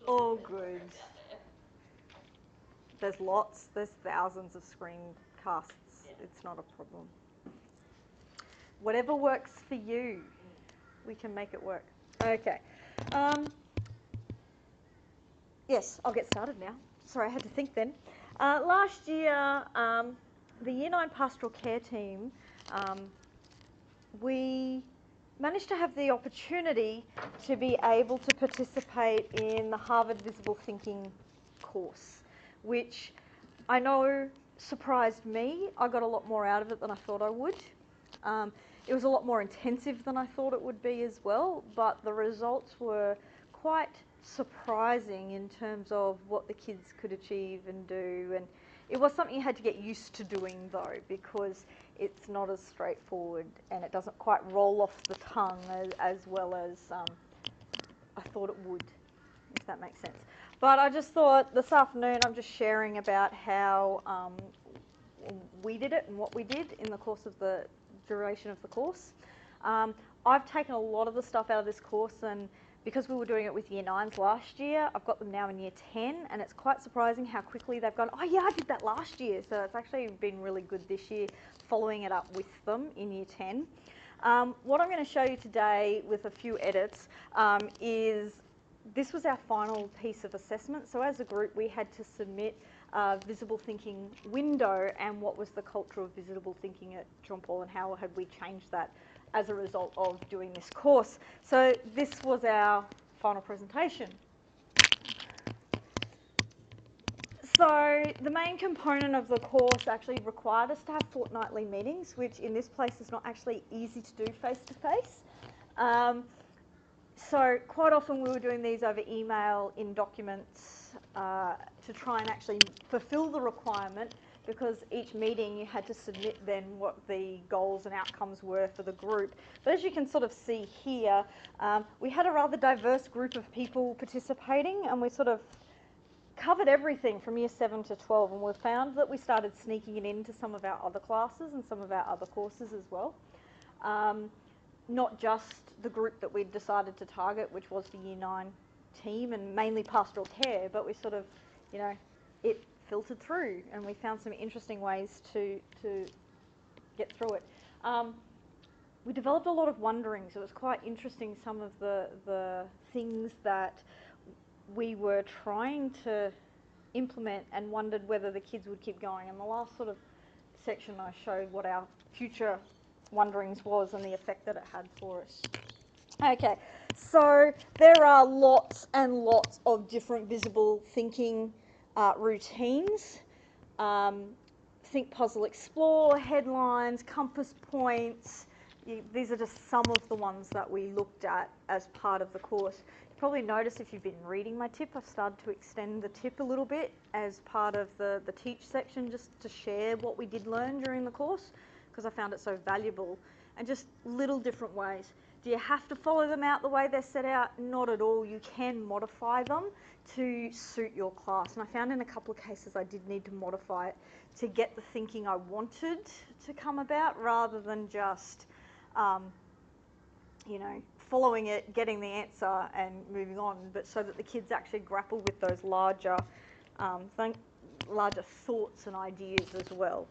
All good. There's thousands of screencasts. It's not a problem. Whatever works for you, we can make it work. Okay. Yes, I'll get started now. Sorry, I had to think then. Last year, the Year 9 Pastoral Care team, we managed to have the opportunity to be able to participate in the Harvard Visible Thinking course, which I know surprised me. I got a lot more out of it than I thought I would. It was a lot more intensive than I thought it would be as well, but the results were quite surprising in terms of what the kids could achieve and do. And it was something you had to get used to doing though, because it's not as straightforward and it doesn't quite roll off the tongue as well as I thought it would, if that makes sense. But I just thought this afternoon I'm just sharing about how we did it and what we did in the course of the duration of the course. I've taken a lot of the stuff out of this course, and because we were doing it with Year 9s last year, I've got them now in Year 10, and it's quite surprising how quickly they've gone, oh yeah, I did that last year. So it's actually been really good this year following it up with them in Year 10. What I'm going to show you today with a few edits is this was our final piece of assessment. So as a group, we had to submit a visible thinking window and what was the culture of visible thinking at John Paul and how had we changed that as a result of doing this course. So this was our final presentation. So the main component of the course actually required us to have fortnightly meetings, which in this place is not actually easy to do face-to-face. So quite often we were doing these over email in documents to try and actually fulfill the requirement, because each meeting you had to submit then what the goals and outcomes were for the group. But as you can sort of see here, we had a rather diverse group of people participating, and we sort of covered everything from Year 7 to 12, and we found that we started sneaking it into some of our other classes and some of our other courses as well. Not just the group that we'd decided to target, which was the Year 9 team and mainly pastoral care, but we sort of, you know, it filtered through and we found some interesting ways to get through it. We developed a lot of wonderings. It was quite interesting, some of the things that we were trying to implement and wondered whether the kids would keep going. In the last sort of section I showed what our future wonderings was and the effect that it had for us. Okay, so there are lots and lots of different visible thinking routines. Think, puzzle, explore, headlines, compass points. These are just some of the ones that we looked at as part of the course. You probably noticed if you've been reading my tip, I've started to extend the tip a little bit as part of the teach section, just to share what we did learn during the course, because I found it so valuable, and just little different ways. Do you have to follow them out the way they're set out? Not at all. You can modify them to suit your class. And I found in a couple of cases I did need to modify it to get the thinking I wanted to come about, rather than just, you know, following it, getting the answer and moving on, but so that the kids actually grapple with those larger thoughts and ideas as well.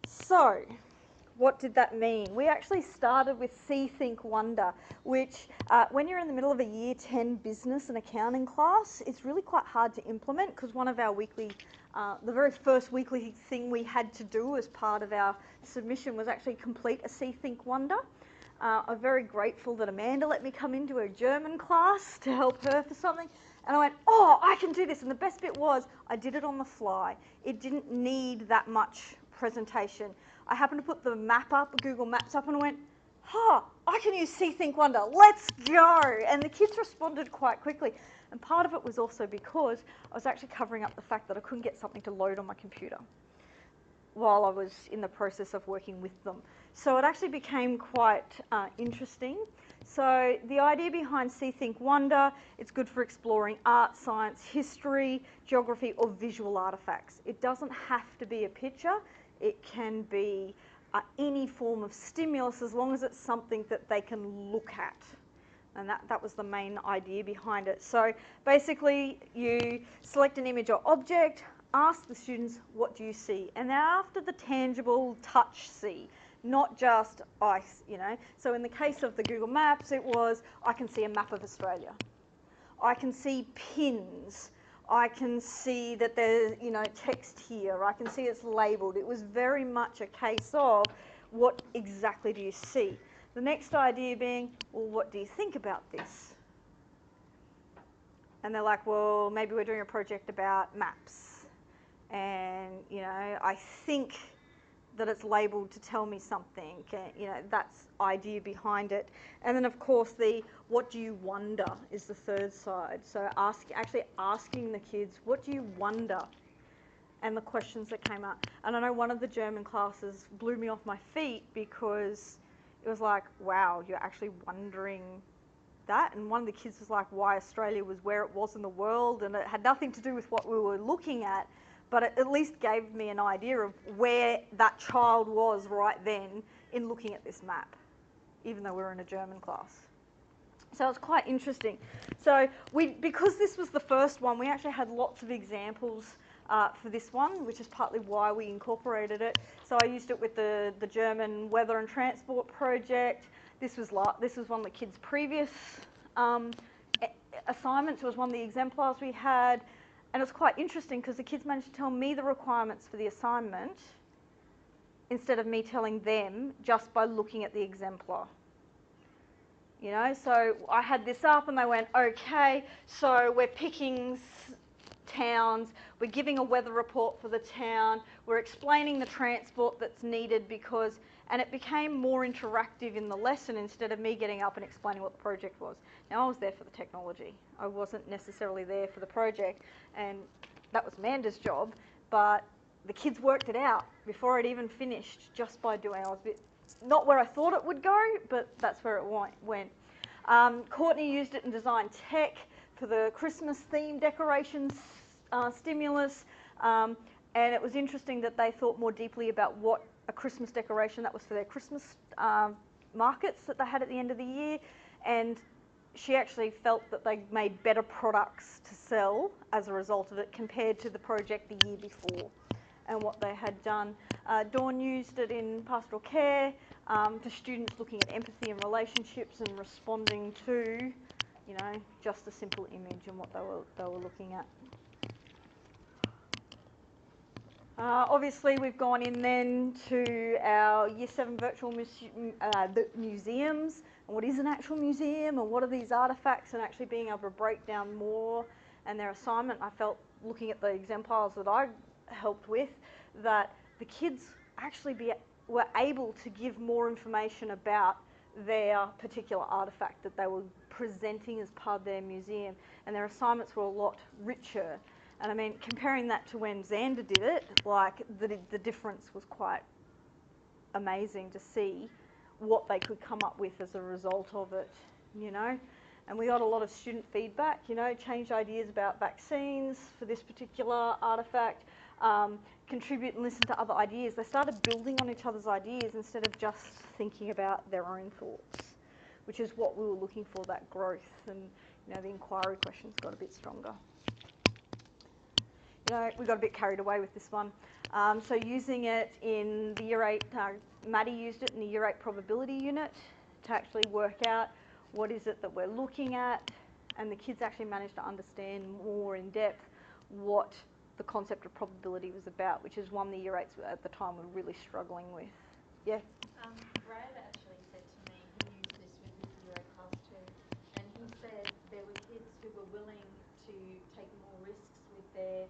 So, what did that mean? We actually started with See, Think, Wonder, which when you're in the middle of a Year 10 business and accounting class, it's really quite hard to implement, because one of our weekly, the very first weekly thing we had to do as part of our submission was actually complete a See, Think, Wonder. I'm very grateful that Amanda let me come into her German class to help her for something. And I went, oh, I can do this. And the best bit was I did it on the fly. It didn't need that much presentation. I happened to put the map up, Google Maps up, and I went, I can use See, Think, Wonder. Let's go. And the kids responded quite quickly. And part of it was also because I was actually covering up the fact that I couldn't get something to load on my computer while I was in the process of working with them. So it actually became quite interesting. So the idea behind See, Think, Wonder, it's good for exploring art, science, history, geography, or visual artifacts. It doesn't have to be a picture. It can be any form of stimulus, as long as it's something that they can look at. And that was the main idea behind it. So basically you select an image or object, ask the students, what do you see? And they're after the tangible touch see, not just ice, you know. So in the case of the Google Maps, it was, I can see a map of Australia. I can see pins. I can see that there's, you know, text here. I can see it's labelled. It was very much a case of, what exactly do you see? The next idea being, well, what do you think about this? And they're like, well, maybe we're doing a project about maps. And, you know, I think that it's labelled to tell me something. You know, that's idea behind it. And then, of course, the what do you wonder is the third side. So actually asking the kids, what do you wonder? And the questions that came up. And I know one of the German classes blew me off my feet because it was like, wow, you're actually wondering that. And one of the kids was like, why Australia was where it was in the world, and it had nothing to do with what we were looking at, but it at least gave me an idea of where that child was right then in looking at this map, even though we were in a German class. So it's quite interesting. So because this was the first one, we actually had lots of examples for this one, which is partly why we incorporated it. So I used it with the German weather and transport project. This was one of the kids' previous assignments. It was one of the exemplars we had. And it's quite interesting because the kids managed to tell me the requirements for the assignment instead of me telling them just by looking at the exemplar. You know, so I had this up and they went, okay, so we're picking towns, we're giving a weather report for the town, we're explaining the transport that's needed because, and it became more interactive in the lesson instead of me getting up and explaining what the project was. Now I was there for the technology. I wasn't necessarily there for the project, and that was Amanda's job, but the kids worked it out before I'd even finished just by doing, I was a bit, not where I thought it would go, but that's where it went. Courtney used it in design tech for the Christmas theme decorations stimulus, and it was interesting that they thought more deeply about what a Christmas decoration that was for their Christmas markets that they had at the end of the year, and she actually felt that they made better products to sell as a result of it compared to the project the year before and what they had done. Dawn used it in pastoral care for students looking at empathy and relationships and responding to, you know, just a simple image and what they were looking at. Obviously, we've gone in then to our Year 7 virtual museums, and what is an actual museum, and what are these artefacts, and actually being able to break down more. And their assignment, I felt, looking at the exemplars that I helped with, that the kids actually were able to give more information about their particular artefact that they were presenting as part of their museum, and their assignments were a lot richer. And I mean, comparing that to when Xander did it, like the difference was quite amazing to see what they could come up with as a result of it, you know. And we got a lot of student feedback, you know, changed ideas about vaccines for this particular artefact, contribute and listen to other ideas. They started building on each other's ideas instead of just thinking about their own thoughts, which is what we were looking for, that growth. And, you know, the inquiry questions got a bit stronger. You know, we got a bit carried away with this one. So using it in the Year 8, Maddie used it in the Year 8 probability unit to actually work out what is it that we're looking at, and the kids actually managed to understand more in depth what the concept of probability was about, which is one the Year 8s at the time were really struggling with. Yeah? Brad actually said to me, he used this with his Year 8 class too, and he said there were kids who were willing to take more risks with their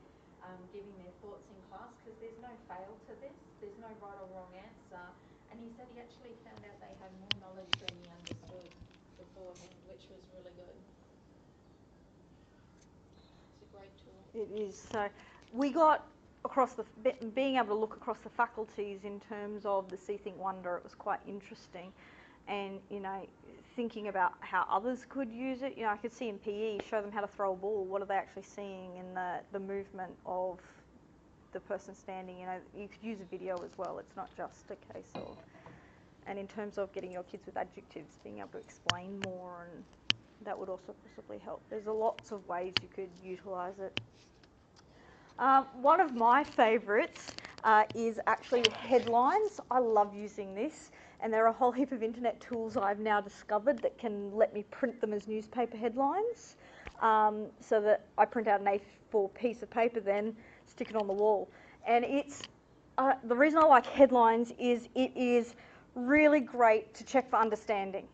giving their thoughts in class, because there's no fail to this, there's no right or wrong answer, and he said he actually found out they had more knowledge than he understood beforehand, which was really good. It's a great tool. It is. So we got across being able to look across the faculties in terms of the See, Think, Wonder, it was quite interesting. And, you know, thinking about how others could use it, you know, I could see in PE, show them how to throw a ball. What are they actually seeing in the movement of the person standing? You know, you could use a video as well. It's not just a case of And in terms of getting your kids with adjectives, being able to explain more, and that would also possibly help. There's lots of ways you could utilise it. One of my favourites is actually headlines. I love using this, and there are a whole heap of internet tools I've now discovered that can let me print them as newspaper headlines, so that I print out an A4 piece of paper, then stick it on the wall. And it's the reason I like headlines is it is really great to check for understanding,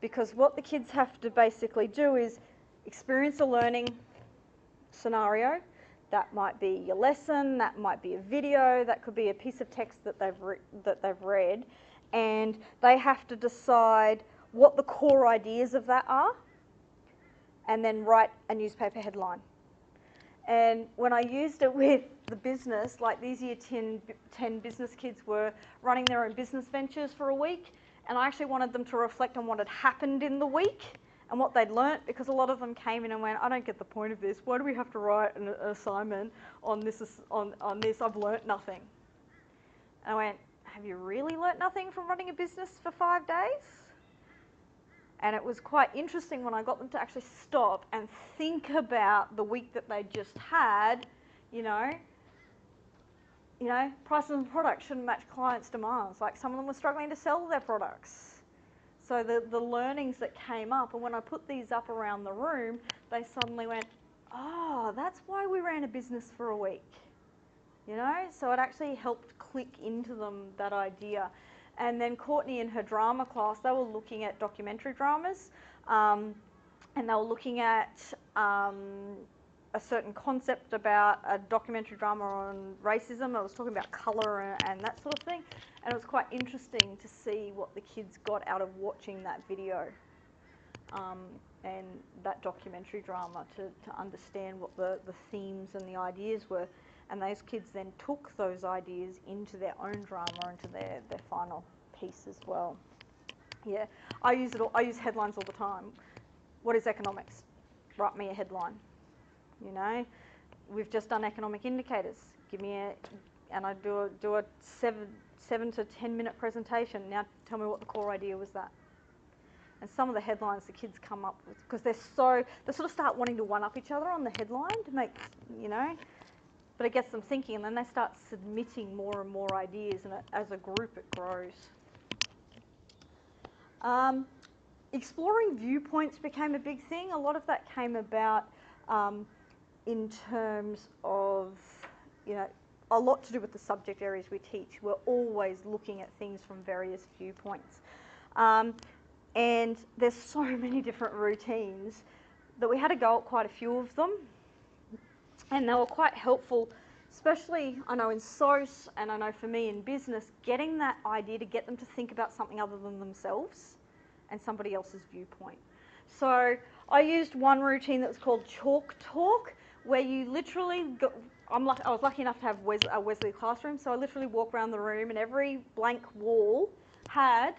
because what the kids have to basically do is experience a learning scenario. That might be your lesson, that might be a video, that could be a piece of text that they've read, and they have to decide what the core ideas of that are, and then write a newspaper headline. And when I used it with the business, like these year 10 business kids were running their own business ventures for a week, and I actually wanted them to reflect on what had happened in the week and what they'd learnt, because a lot of them came in and went, I don't get the point of this. Why do we have to write an assignment on this? I've learnt nothing. And I went, have you really learnt nothing from running a business for 5 days? And it was quite interesting when I got them to actually stop and think about the week that they just had. You know, prices and products shouldn't match clients' demands. Like, some of them were struggling to sell their products. So the learnings that came up, and when I put these up around the room, they suddenly went, oh, that's why we ran a business for a week. So it actually helped click into them that idea. And then Courtney in her drama class, they were looking at documentary dramas, and they were looking at a certain concept about a documentary drama on racism. I was talking about colour and that sort of thing. And it was quite interesting to see what the kids got out of watching that video and that documentary drama, to understand what the themes and the ideas were. And those kids then took those ideas into their own drama, into their final piece as well. Yeah, I use headlines all the time. What is economics? Write me a headline. We've just done economic indicators. Give me and I do a 7 to 10 minute presentation. Now tell me what the core idea was that. And some of the headlines the kids come up with, because they sort of start wanting to one up each other on the headline to make, but it gets them thinking, and then they start submitting more and more ideas, and as a group it grows. Exploring viewpoints became a big thing. A lot of that came about in terms of, a lot to do with the subject areas we teach. We're always looking at things from various viewpoints. And there's so many different routines that we had to go at quite a few of them. And they were quite helpful, especially, I know, in SOS, and I know for me in business, getting that idea to get them to think about something other than themselves and somebody else's viewpoint. So I used one routine that was called Chalk Talk, where you literally go, I was lucky enough to have a Wesley classroom, so I literally walk around the room, and every blank wall had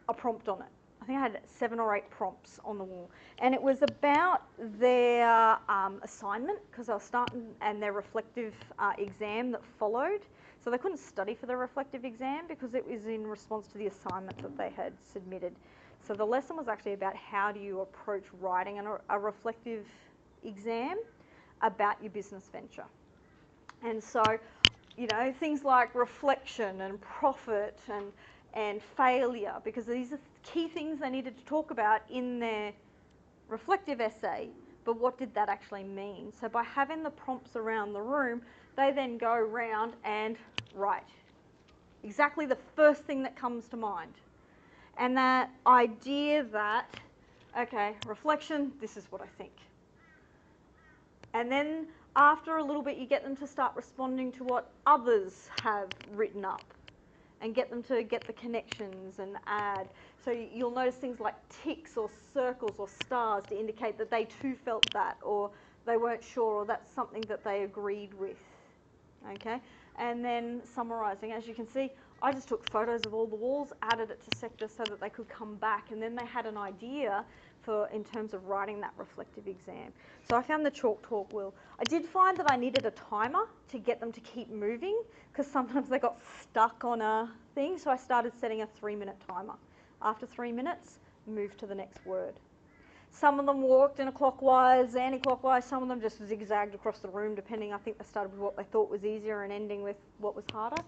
a prompt on it. I think I had 7 or 8 prompts on the wall. And it was about their assignment, because they were starting, and their reflective exam that followed. So they couldn't study for their reflective exam because it was in response to the assignment that they had submitted. So the lesson was actually about how do you approach writing a reflective exam about your business venture. And so, things like reflection and profit and failure, because these are key things they needed to talk about in their reflective essay, but what did that actually mean? So by having the prompts around the room, they then go around and write exactly the first thing that comes to mind. And that idea that, okay, reflection, this is what I think. And then after a little bit, you get them to start responding to what others have written up, and get them to get the connections and add. So you'll notice things like ticks or circles or stars to indicate that they too felt that, or they weren't sure, or that's something that they agreed with. Okay? And then summarising. As you can see, I just took photos of all the walls, added it to sectors so that they could come back, and then they had an idea for in terms of writing that reflective exam. So I found the chalk talk wheel. I did find that I needed a timer to get them to keep moving, because sometimes they got stuck on a thing, so I started setting a 3-minute timer. After 3 minutes, move to the next word. Some of them walked in a clockwise, anti-clockwise, some of them just zigzagged across the room, depending. I think they started with what they thought was easier and ending with what was harder,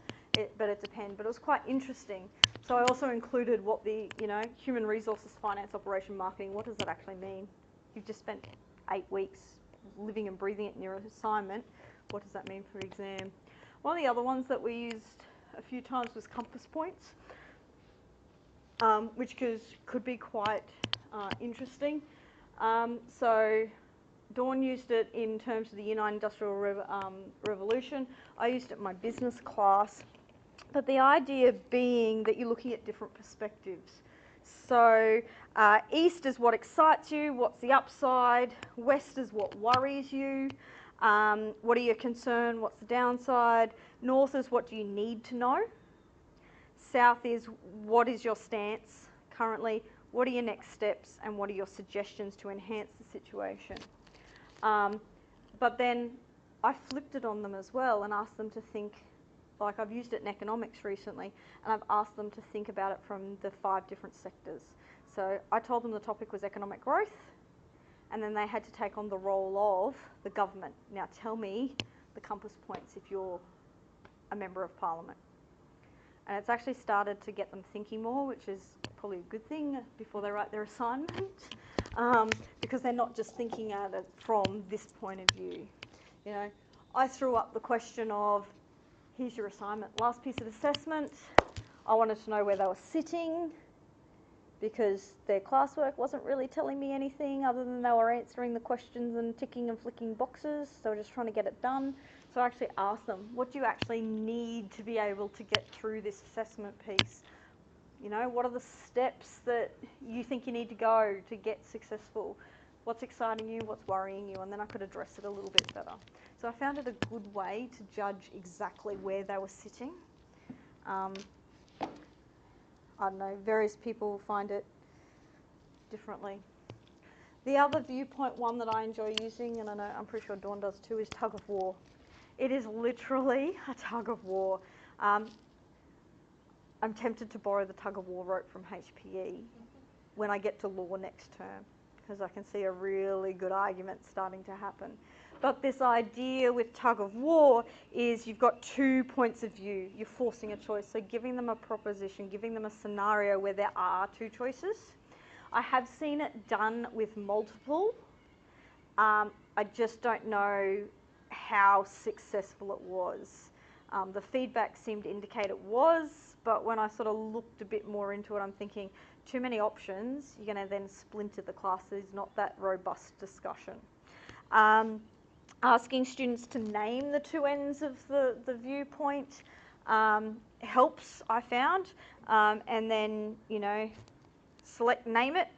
but it depends. But it was quite interesting. So I also included what the, human resources, finance, operation, marketing, what does that actually mean? You've just spent 8 weeks living and breathing it in your assignment. What does that mean for the exam? One of the other ones that we used a few times was compass points, which could be quite interesting. So Dawn used it in terms of the United Industrial Revolution. I used it in my business class. But the idea being that you're looking at different perspectives. So east is what excites you, what's the upside. West is what worries you. What are your concerns, what's the downside. North is what do you need to know. South is what is your stance currently, what are your next steps, and what are your suggestions to enhance the situation. But then I flipped it on them as well and asked them to think, like I've used it in economics recently, and I've asked them to think about it from the 5 different sectors. So I told them the topic was economic growth, and then they had to take on the role of the government. Now tell me the compass points if you're a member of parliament. And it's actually started to get them thinking more, which is probably a good thing before they write their assignment, because they're not just thinking at it from this point of view. I threw up the question of, here's your assignment, last piece of assessment. I wanted to know where they were sitting, because their classwork wasn't really telling me anything other than they were answering the questions and ticking and flicking boxes. So we're just trying to get it done. So I actually asked them, what do you actually need to be able to get through this assessment piece? What are the steps that you think you need to go to get successful? What's exciting you? What's worrying you? And then I could address it a little bit better. So I found it a good way to judge exactly where they were sitting. I don't know, various people find it differently. The other viewpoint one that I enjoy using, and I'm pretty sure Dawn does too, is tug of war. It is literally a tug of war. I'm tempted to borrow the tug of war rope from HPE when I get to law next term, because I can see a really good argument starting to happen. But this idea with tug of war is you've got 2 points of view. You're forcing a choice. So giving them a proposition, giving them a scenario where there are 2 choices. I have seen it done with multiple. I just don't know how successful it was. The feedback seemed to indicate it was, but when I sort of looked a bit more into it, I'm thinking, too many options, you're going to then splinter the class. There's not that robust discussion. Asking students to name the 2 ends of the viewpoint helps, I found, and then, name it,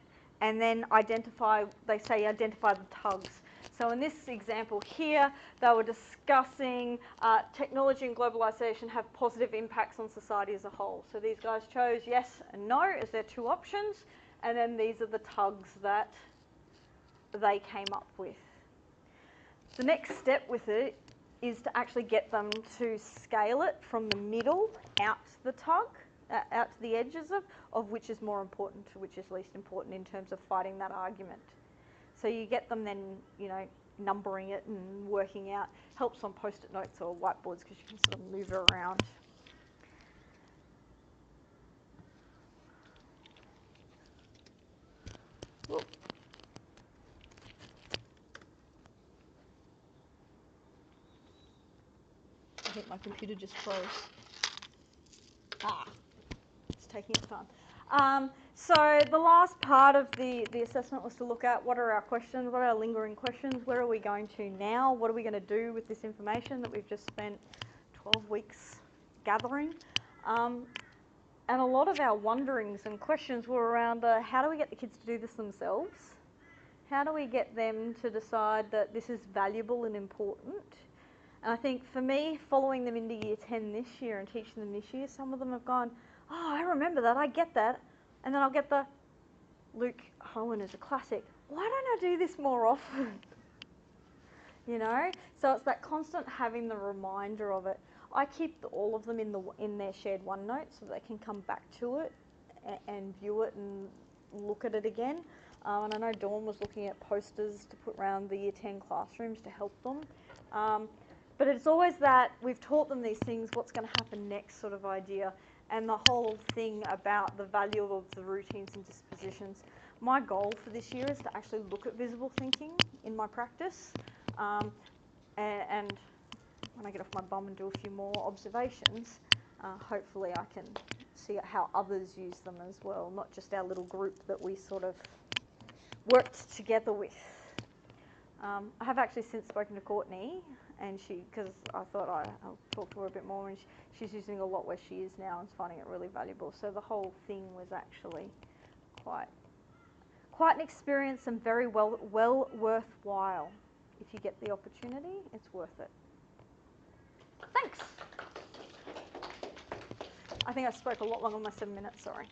and then identify the tugs. So in this example here, they were discussing technology and globalisation have positive impacts on society as a whole. So these guys chose yes and no as their 2 options, and then these are the tugs that they came up with. The next step with it is to actually get them to scale it from the middle out to the tug, out to the edges of which is more important to which is least important in terms of fighting that argument. So you get them then, numbering it and working out. Helps on post-it notes or whiteboards because you can sort of move it around. Whoop. I think my computer just froze. It's taking its time. So the last part of the assessment was to look at what are our questions, what are our lingering questions, where are we going to now, what are we going to do with this information that we've just spent 12 weeks gathering. And a lot of our wonderings and questions were around how do we get the kids to do this themselves? How do we get them to decide that this is valuable and important? And I think for me, following them into year 10 this year and teaching them this year, some of them have gone, oh, I remember that, I get that. And then I'll get the, Luke Owen is a classic. Why don't I do this more often? You know? So it's that constant having the reminder of it. I keep all of them in their shared OneNote so they can come back to it and view it and look at it again. And I know Dawn was looking at posters to put around the year 10 classrooms to help them. But it's always that we've taught them these things, what's going to happen next sort of idea, and the whole thing about the value of the routines and dispositions. My goal for this year is to actually look at visible thinking in my practice, and when I get off my bum and do a few more observations, hopefully I can see how others use them as well, not just our little group that we sort of worked together with. I have actually since spoken to Courtney, and because I thought I'll talk to her a bit more, and she's using a lot where she is now and is finding it really valuable. So the whole thing was actually quite an experience and very well worthwhile. If you get the opportunity, it's worth it. Thanks. I think I spoke a lot longer than my 7 minutes, sorry.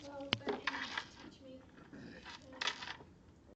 Well,